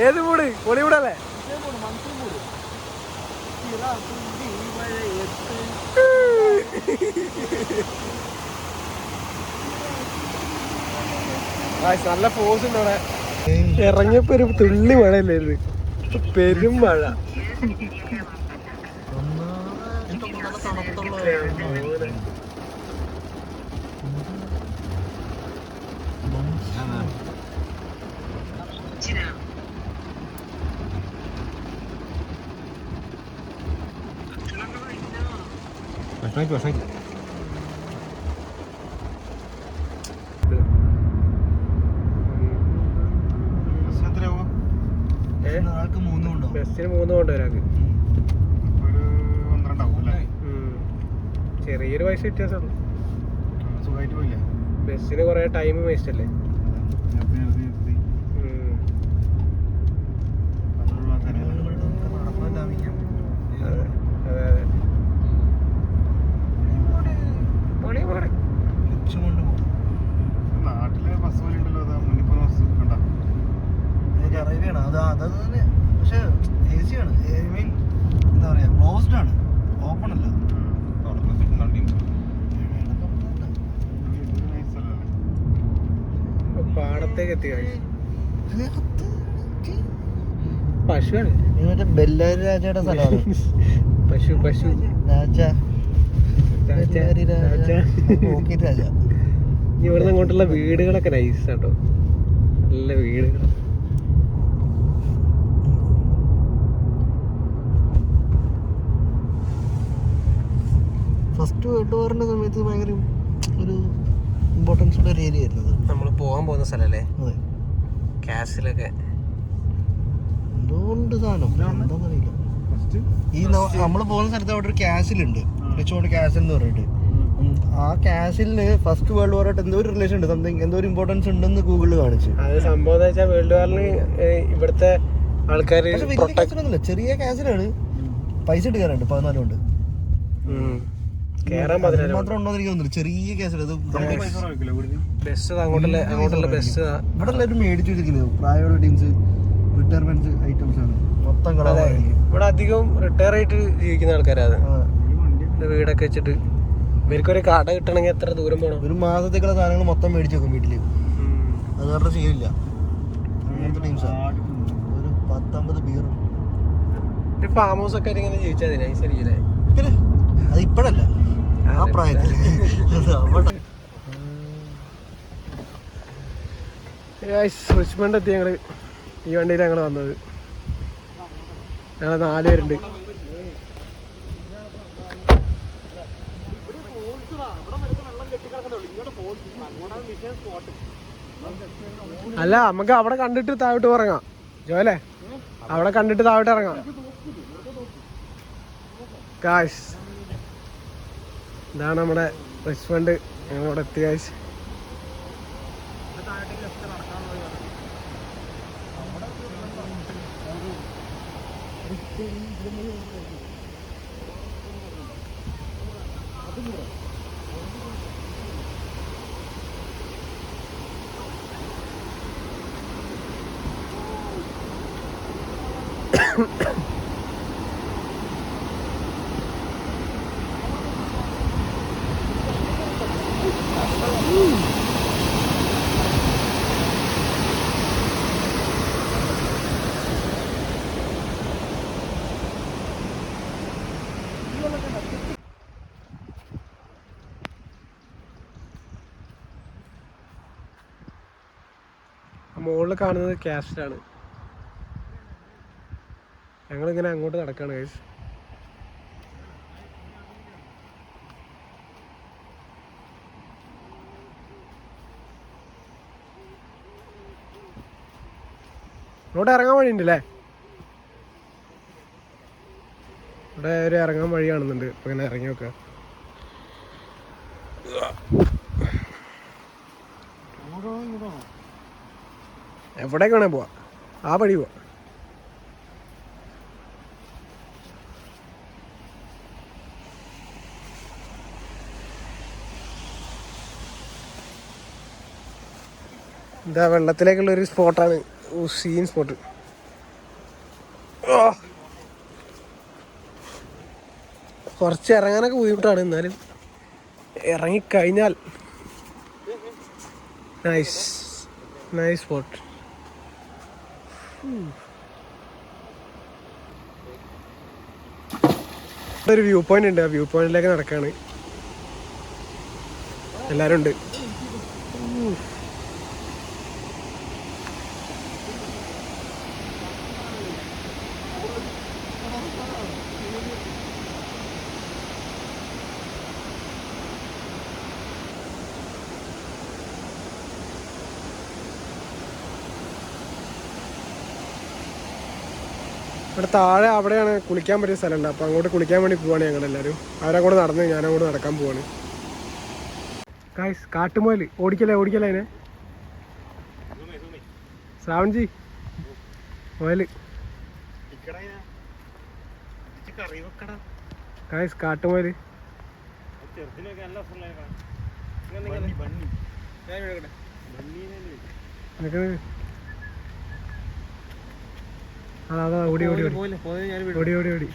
ഏത് മൂട് പൊളികൂടല്ലേ? നല്ല ഫോഴ്സ് ഉണ്ട് അവിടെ. ഇറങ്ങിയപ്പോ ഒരു തുള്ളി മഴയല്ലായിരുന്നു, പെരും മഴ. ബസ്സിന് 3 കൊണ്ട് ഒരാൾക്ക്. ചെറിയൊരു പൈസ വ്യത്യാസമുള്ളൂ. ബസ്സിന് കൊറേ ടൈം വേസ്റ്റ് അല്ലേ? നാട്ടിലെ ബസ് പോലെ ഉണ്ടല്ലോ, പക്ഷെ എ സി ആണ്, മീൻ എന്താ പറയാ, ക്ലോസ്ഡ് ആണ്, ഓപ്പൺ അല്ല. പാടത്തേക്ക് എത്തി. പശുവാണ്, മറ്റേ ബെല്ലാരി രാജയുടെ സ്ഥലമാണ്. പശു പശു രാജ രാജ ഇവിടുന്ന് അങ്ങോട്ടുള്ള വീടുകളൊക്കെ നൈസ് കേട്ടോ, നല്ല വീടുകൾ. ഫസ്റ്റ് വേൾഡ് വാറിന്റെ സമയത്ത് ഭയങ്കര ഒരു ഇമ്പോർട്ടൻസ് ഉള്ള ഒരു ഏരിയ ആയിരുന്നു. നമ്മൾ പോകാൻ പോകുന്ന സ്ഥലല്ലേ? അതെ. കാസിലൊക്കെ എന്തുകൊണ്ട് സാധനം എന്താണെന്നറിയില്ല. ഈ നമ്മൾ പോകുന്ന സ്ഥലത്ത് അവിടെ ഒരു കാസിലുണ്ട്, റിച്ചോർഡ് കാസിൽ എന്ന് പറഞ്ഞിട്ട്. ആ കാസിലിന് ഫസ്റ്റ് വേൾഡ് വാർ ആയിട്ട് എന്തോ ഒരു റിലേഷൻ ഉണ്ട്, സംതിങ് എന്തോ ഒരു ഇമ്പോർട്ടൻസ് ഉണ്ടെന്ന് ഗൂഗിളിൽ കാണിച്ചു. അത് സംഭവം എന്ന് വെച്ചാൽ വേൾഡ് വാറിന് ഇവിടുത്തെ ആൾക്കാർ ചെറിയ കാസിലാണ്, പൈസ ഇട്ട് കയറുണ്ട് 14 കൊണ്ട് മാത്രം ഉണ്ടോ എനിക്ക് തോന്നുന്നു. ചെറിയ കേസിൽ ബസ് അങ്ങോട്ടുള്ള ബസ് ഇവിടെ എല്ലാവരും മേടിച്ചു വെച്ചിരിക്കുന്നത് പ്രായമുള്ള ടീംസ്, റിട്ടയർമെന്റ് ഐറ്റംസ് ആണ് മൊത്തം. ഇവിടെ അധികം റിട്ടയർ ആയിട്ട് ജീവിക്കുന്ന ആൾക്കാരാണ്. വീടൊക്കെ വെച്ചിട്ട് ഇവർക്കൊരു കട കിട്ടണമെങ്കിൽ എത്ര ദൂരം പോകണം? ഒരു മാസത്തേക്കുള്ള സാധനങ്ങൾ മൊത്തം മേടിച്ചു വെക്കും വീട്ടില്, അത് കാരണം ശീലമില്ല. അങ്ങനത്തെ ടീംസാണ്. ഒരു 10-50 ബീറും ഫാം ഹൗസ് ഒക്കെ ഇങ്ങനെ ജീവിച്ചാൽ ശരിയല്ലേ? അത് ഇപ്പഴല്ല, ആ പ്രായത്തിൽ. റിച്ച്മണ്ട് എത്തി ഞങ്ങള്. ഈ വണ്ടിയിൽ ഞങ്ങൾ വന്നത്, ഞങ്ങൾ 4 പേരുണ്ട്. അല്ല, നമുക്ക് അവിടെ കണ്ടിട്ട് താഴോട്ട് ഇറങ്ങാം ജോലേ, അവിടെ കണ്ടിട്ട് താഴോട്ട് ഇറങ്ങാം. കാശ് ഇതാണ് നമ്മുടെ റിച്ച്മണ്ട്, ഞങ്ങളിവിടെ എത്തി കാശ്. മുകളിൽ കാണുന്നത് കാസ്റ്റാണ്. ഞങ്ങളിങ്ങനെ അങ്ങോട്ട് നടക്കാണ് ഗൈസ്. ഇങ്ങോട്ട് ഇറങ്ങാൻ വഴിയുണ്ടല്ലേ? ഇവിടെ ഒരു ഇറങ്ങാൻ വഴി കാണുന്നുണ്ട്. ഇപ്പൊ ഇങ്ങനെ ഇറങ്ങി നോക്കാം. എവിടേക്ക് വേണേ പോവാ, ആ വഴി പോവാ. ഇതാ വെള്ളത്തിലേക്കുള്ള ഒരു സ്പോട്ടാണ്, സീൻ സ്പോട്ട്. കുറച്ച് ഇറങ്ങാനൊക്കെ ബുദ്ധിമുട്ടാണ്, എന്നാലും ഇറങ്ങിക്കഴിഞ്ഞാൽ നൈസ് നൈസ് സ്പോട്ട്. ഒരു വ്യൂ പോയിന്റ് ഉണ്ട്, ആ വ്യൂ പോയിന്റിലേക്ക് നടക്കാണ്, എല്ലാരും ഉണ്ട്. ഇവിടെ താഴെ അവിടെയാണ് കുളിക്കാൻ പറ്റിയ സ്ഥലമുണ്ട്, അപ്പോൾ അങ്ങോട്ട് കുളിക്കാൻ വേണ്ടി പോവാണ് ഞങ്ങളെല്ലാവരും. അവരങ്ങോട്ട് നടന്ന് ഞാനങ്ങോട്ട് നടക്കാൻ പോവാണ്. ഗായ്സ്, കാട്ടുമുയൽ ഓടിക്കല്ലേ അതിനെ. ശ്രാവൺജി, മുയൽ ഗായ്സ്, കാട്ടുമുയൽ. അതാ ഓടി ഓടി ഓടി ഓടി ഓടി ഓടി.